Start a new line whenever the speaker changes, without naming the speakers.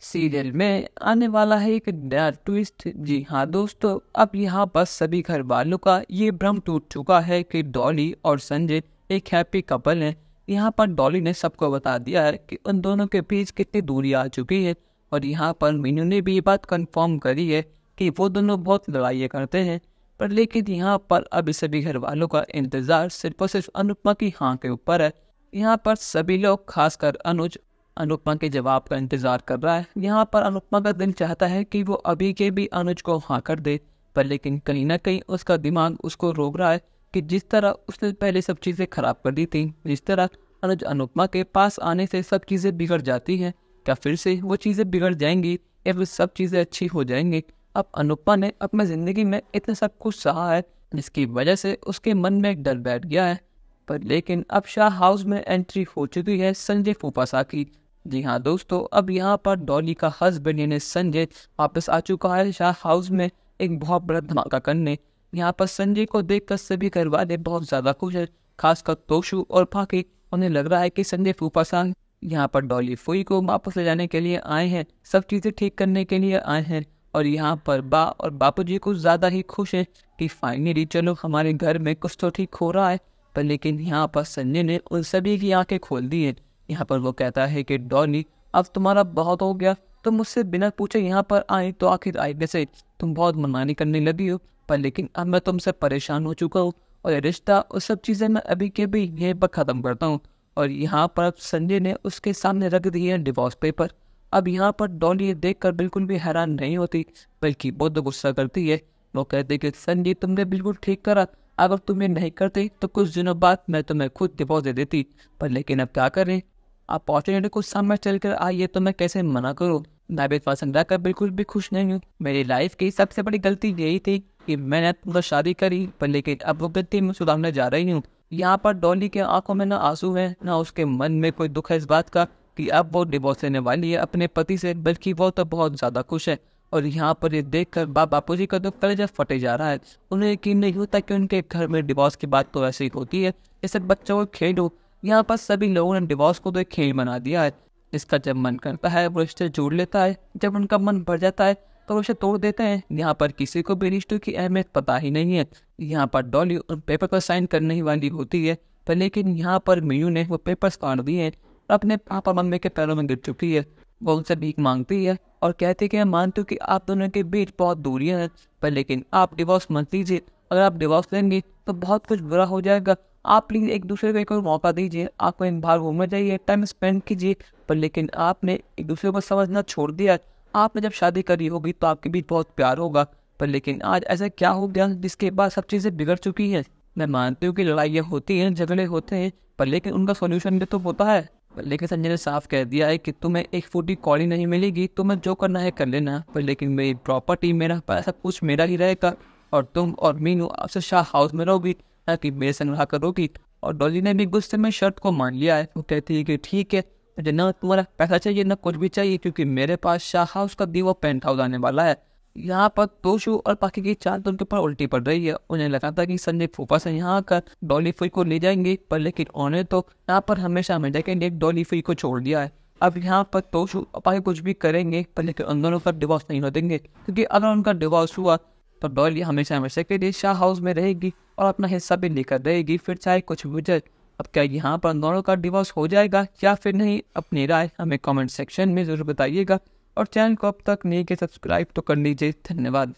Serial में आने वाला है एक नया ट्विस्ट। जी हाँ दोस्तों, अब यहाँ पर सभी घर वालों का ये भ्रम टूट चुका है कि डॉली और संजय एक हैप्पी कपल हैं। यहाँ पर डॉली ने सबको बता दिया है कि उन दोनों के बीच कितनी दूरी आ चुकी है, और यहाँ पर मीनू ने भी ये बात कंफर्म करी है कि वो दोनों बहुत लड़ाइयाँ करते हैं। पर लेकिन यहाँ पर अब सभी घर वालों का इंतजार सिर्फ और सिर्फ अनुपमा की हाँ के ऊपर है। यहाँ पर सभी लोग, खासकर अनुज, अनुपमा के जवाब का इंतजार कर रहा है। यहाँ पर अनुपमा का दिल चाहता है कि वो अभी के भी अनुज को हाँ कर दे, पर लेकिन कहीं ना कहीं उसका दिमाग उसको रोक रहा है कि जिस तरह उसने पहले सब चीज़ें खराब कर दी थी, जिस तरह अनुज अनुपमा के पास आने से सब चीज़ें बिगड़ जाती हैं, क्या फिर से वो चीज़ें बिगड़ जाएंगी या फिर सब चीज़ें अच्छी हो जाएंगी। अब अनुपमा ने अपनी ज़िंदगी में इतना सब कुछ सहा है जिसकी वजह से उसके मन में एक डर बैठ गया है। पर लेकिन अब शाह हाउस में एंट्री हो चुकी है संजय फूफासा की। जी हाँ दोस्तों, अब यहाँ पर डॉली का हस्बैंड यानी संजय वापस आ चुका है शाह हाउस में एक बहुत बड़ा धमाका करने। यहाँ पर संजय को देखकर सभी घर वाले बहुत ज़्यादा खुश है, खासकर तोशु और फाकी। उन्हें लग रहा है कि संजय फूफासा यहाँ पर डॉली फुई को वापस ले जाने के लिए आए हैं, सब चीज़ें ठीक करने के लिए आए हैं। और यहाँ पर बा और बापूजी कुछ ज़्यादा ही खुश हैं कि फाइनली चलो हमारे घर में कुछ तो ठीक हो रहा है। पर लेकिन यहाँ पर संजय ने उन सभी की आंखें खोल दी हैं। यहाँ पर वो कहता है कि डॉली, अब तुम्हारा बहुत हो गया, तुम मुझसे बिना पूछे यहाँ पर आए तो आखिर आए कैसे? तुम बहुत मनमानी करने लगी हो, पर लेकिन अब मैं तुमसे परेशान हो चुका हूँ और ये रिश्ता और सब चीज़ें मैं अभी के भी यहीं पर ख़त्म करता हूँ। और यहाँ पर संजय ने उसके सामने रख दिए हैं डिवोर्स पेपर। अब यहाँ पर डॉली ये देखकर बिल्कुल भी हैरान नहीं होती, बल्कि बहुत गुस्सा करती है। वो कहते कि संजय, तुमने बिल्कुल ठीक करा, अगर तुम ये नहीं करते तो कुछ दिनों बाद मैं तुम्हें खुद डिवोर्स दे देती। पर लेकिन अब क्या करें, अपॉर्चुनिटी को सामने चल कर आई है तो मैं कैसे मना करूँ। मैं भी पसंद रहकर बिल्कुल भी खुश नहीं हूँ। मेरी लाइफ की सबसे बड़ी गलती यही थी कि मैंने तुमसे शादी करी, पर लेकिन अब वो गलती मैं सुधारने जा रही हूँ। यहाँ पर डॉली के आंखों में ना आंसू है, ना उसके मन में कोई दुख है इस बात का कि अब वो डिवोर्स लेने वाली है अपने पति से, बल्कि वो तो बहुत ज़्यादा खुश है। और यहाँ पर ये देखकर बापूजी का तो कलेजा फटे जा रहा है। उन्हें यकीन नहीं होता कि उनके घर में डिवोर्स की बात तो ऐसे ही होती है, जैसे बच्चों को खेल हो। यहाँ पर सभी लोगों ने डिवोर्स को तो एक खेल बना दिया है। इसका जब मन करता है वो रिश्ते जोड़ लेता है, जब उनका मन भर जाता है तो उसे तोड़ देते हैं। यहाँ पर किसी को भी रिश्तों की अहमियत पता ही नहीं है। यहाँ पर डॉली उन पेपर पर साइन करने ही वाली होती है, पर लेकिन यहाँ पर मीनू ने वो पेपर्स काट दिए हैं और अपने पापा मम्मी के पैरों में गिर चुकी है। वो उनसे भीख मांगती है और कहती है कि मैं मानती हूँ कि आप दोनों के बीच बहुत दूरियां हैं, पर लेकिन आप डिवोर्स मत लीजिए। अगर आप डिवोर्स लेंगे तो बहुत कुछ बुरा हो जाएगा। आप प्लीज़ एक दूसरे को एक और मौका दीजिए, आप कहीं बाहर घूमने जाइए, टाइम स्पेंड कीजिए। पर लेकिन आपने एक दूसरे को समझना छोड़ दिया। आपने जब शादी करी होगी तो आपके बीच बहुत प्यार होगा, पर लेकिन आज ऐसा क्या हो गया जिसके बाद सब चीज़ें बिगड़ चुकी हैं। मैं मानती हूँ कि लड़ाइयाँ होती हैं, झगड़े होते हैं, पर लेकिन उनका सोल्यूशन भी तो होता है। लेकिन संजय ने साफ कह दिया है कि तुम्हें एक फूटी कौड़ी नहीं मिलेगी, तुम्हें जो करना है कर लेना, पर लेकिन मेरी प्रॉपर्टी, मेरा पैसा कुछ मेरा ही रहेगा और तुम और मीनू आपसे शाह हाउस में रहोगी, ना कि मेरे संग रहा करोगी। और डॉली ने भी गुस्से में शर्त को मान लिया है। वो कहती है कि ठीक है, मुझे ना तुम्हारा पैसा चाहिए ना कुछ भी चाहिए, क्योंकि मेरे पास शाह हाउस का दीवा पेंट हाउस आने वाला है। यहाँ पर तोशु और पाकी की चाल तो उनके ऊपर उल्टी पड़ रही है। उन्हें लगा था कि संजय फूफा से यहाँ आकर डॉली फुई को ले जाएंगे, पर लेकिन उन्होंने तो यहाँ पर हमेशा हमेशा के लिए डॉली फुई को छोड़ दिया है। अब यहाँ पर तोशु और पाकी कुछ भी करेंगे, पर लेकिन उन दोनों का डिवोर्स नहीं हो देंगे, क्योंकि अगर उनका डिवोर्स हुआ तो डॉली हमेशा हमेशा के लिए शाह हाउस में रहेगी और अपना हिस्सा भी लेकर रहेगी, फिर चाहे कुछ भी हो जाए। अब क्या यहाँ पर दोनों का डिवोर्स हो जाएगा या फिर नहीं? अपनी राय हमें कमेंट सेक्शन में ज़रूर बताइएगा और चैनल को अब तक नहीं किया सब्सक्राइब तो कर लीजिए। धन्यवाद।